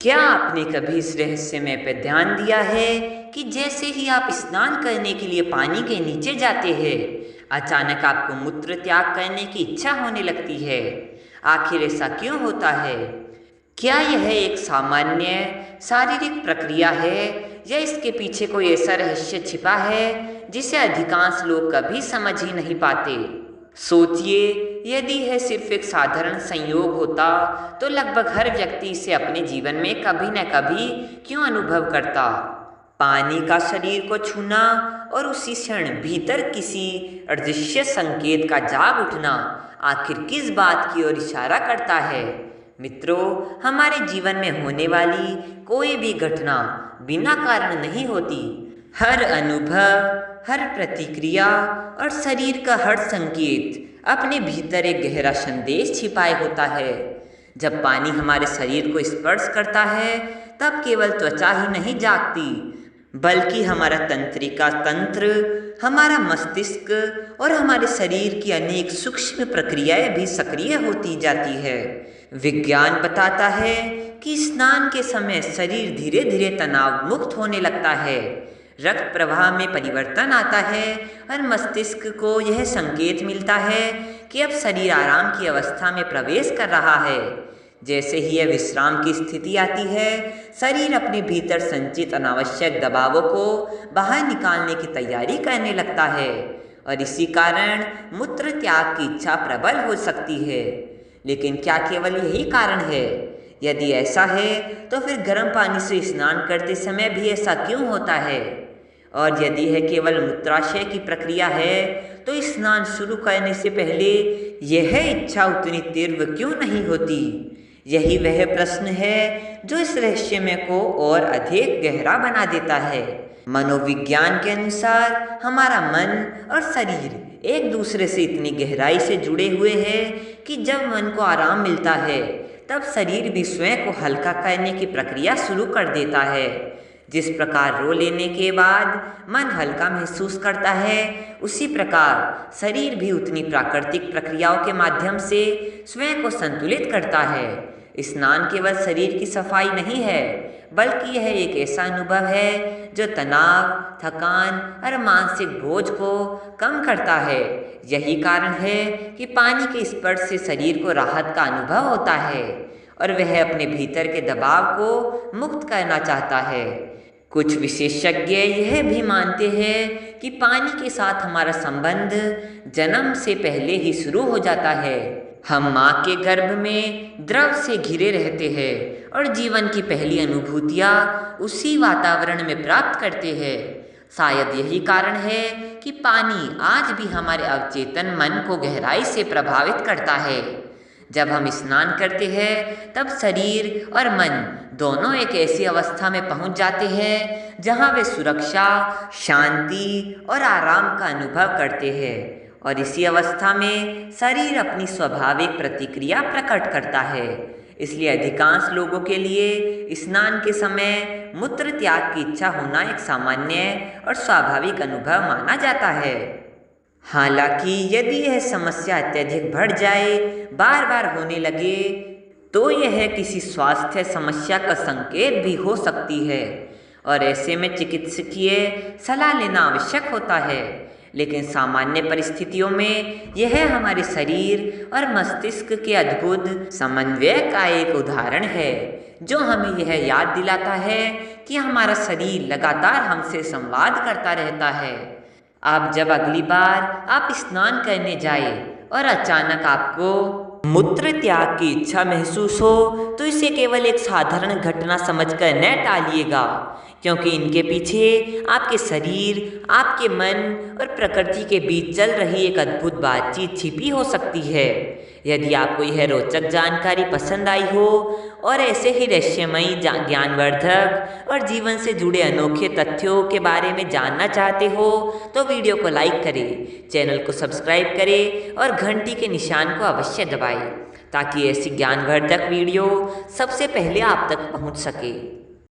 क्या आपने कभी इस रहस्यमय पे ध्यान दिया है कि जैसे ही आप स्नान करने के लिए पानी के नीचे जाते हैं, अचानक आपको मूत्र त्याग करने की इच्छा होने लगती है। आखिर ऐसा क्यों होता है? क्या यह एक सामान्य शारीरिक प्रक्रिया है या इसके पीछे कोई ऐसा रहस्य छिपा है जिसे अधिकांश लोग कभी समझ ही नहीं पाते? सोचिए, यदि यह सिर्फ एक साधारण संयोग होता तो लगभग हर व्यक्ति इसे अपने जीवन में कभी न कभी क्यों अनुभव करता। पानी का शरीर को छूना और उसी क्षण भीतर किसी अदृश्य संकेत का जाग उठना आखिर किस बात की ओर इशारा करता है? मित्रों, हमारे जीवन में होने वाली कोई भी घटना बिना कारण नहीं होती। हर अनुभव, हर प्रतिक्रिया और शरीर का हर संकेत अपने भीतर एक गहरा संदेश छिपाए होता है। जब पानी हमारे शरीर को स्पर्श करता है, तब केवल त्वचा ही नहीं जागती, बल्कि हमारा तंत्रिका तंत्र, हमारा मस्तिष्क और हमारे शरीर की अनेक सूक्ष्म प्रक्रियाएं भी सक्रिय होती जाती है। विज्ञान बताता है कि स्नान के समय शरीर धीरे धीरे तनाव मुक्त होने लगता है, रक्त प्रवाह में परिवर्तन आता है और मस्तिष्क को यह संकेत मिलता है कि अब शरीर आराम की अवस्था में प्रवेश कर रहा है। जैसे ही यह विश्राम की स्थिति आती है, शरीर अपने भीतर संचित अनावश्यक दबावों को बाहर निकालने की तैयारी करने लगता है और इसी कारण मूत्र त्याग की इच्छा प्रबल हो सकती है। लेकिन क्या केवल यही कारण है? यदि ऐसा है तो फिर गर्म पानी से स्नान करते समय भी ऐसा क्यों होता है? और यदि यह केवल मूत्राशय की प्रक्रिया है तो स्नान शुरू करने से पहले यह इच्छा उतनी तीव्र क्यों नहीं होती? यही वह प्रश्न है जो इस रहस्यमय को और अधिक गहरा बना देता है। मनोविज्ञान के अनुसार हमारा मन और शरीर एक दूसरे से इतनी गहराई से जुड़े हुए हैं कि जब मन को आराम मिलता है, तब शरीर भी स्वयं को हल्का करने की प्रक्रिया शुरू कर देता है। जिस प्रकार रो लेने के बाद मन हल्का महसूस करता है, उसी प्रकार शरीर भी उतनी प्राकृतिक प्रक्रियाओं के माध्यम से स्वयं को संतुलित करता है। स्नान केवल शरीर की सफाई नहीं है, बल्कि यह एक ऐसा अनुभव है जो तनाव, थकान और मानसिक बोझ को कम करता है। यही कारण है कि पानी के स्पर्श से शरीर को राहत का अनुभव होता है और वह अपने भीतर के दबाव को मुक्त करना चाहता है। कुछ विशेषज्ञ यह भी मानते हैं कि पानी के साथ हमारा संबंध जन्म से पहले ही शुरू हो जाता है। हम माँ के गर्भ में द्रव से घिरे रहते हैं और जीवन की पहली अनुभूतियाँ उसी वातावरण में प्राप्त करते हैं। शायद यही कारण है कि पानी आज भी हमारे अवचेतन मन को गहराई से प्रभावित करता है। जब हम स्नान करते हैं, तब शरीर और मन दोनों एक ऐसी अवस्था में पहुंच जाते हैं जहां वे सुरक्षा, शांति और आराम का अनुभव करते हैं और इसी अवस्था में शरीर अपनी स्वाभाविक प्रतिक्रिया प्रकट करता है। इसलिए अधिकांश लोगों के लिए स्नान के समय मूत्र त्याग की इच्छा होना एक सामान्य और स्वाभाविक अनुभव माना जाता है। हालांकि यदि यह समस्या अत्यधिक बढ़ जाए, बार बार होने लगे, तो यह किसी स्वास्थ्य समस्या का संकेत भी हो सकती है और ऐसे में चिकित्सकीय सलाह लेना आवश्यक होता है। लेकिन सामान्य परिस्थितियों में यह हमारे शरीर और मस्तिष्क के अद्भुत समन्वय का एक उदाहरण है, जो हमें यह याद दिलाता है कि हमारा शरीर लगातार हमसे संवाद करता रहता है। आप जब अगली बार आप स्नान करने जाए और अचानक आपको मूत्र त्याग की इच्छा महसूस हो, तो इसे केवल एक साधारण घटना समझकर न टालिएगा, क्योंकि इनके पीछे आपके शरीर, आपके मन और प्रकृति के बीच चल रही एक अद्भुत बातचीत छिपी हो सकती है। यदि आपको यह रोचक जानकारी पसंद आई हो और ऐसे ही रहस्यमयी, ज्ञानवर्धक और जीवन से जुड़े अनोखे तथ्यों के बारे में जानना चाहते हो, तो वीडियो को लाइक करें, चैनल को सब्सक्राइब करें और घंटी के निशान को अवश्य दबाएं, ताकि ऐसी ज्ञानवर्धक वीडियो सबसे पहले आप तक पहुंच सके।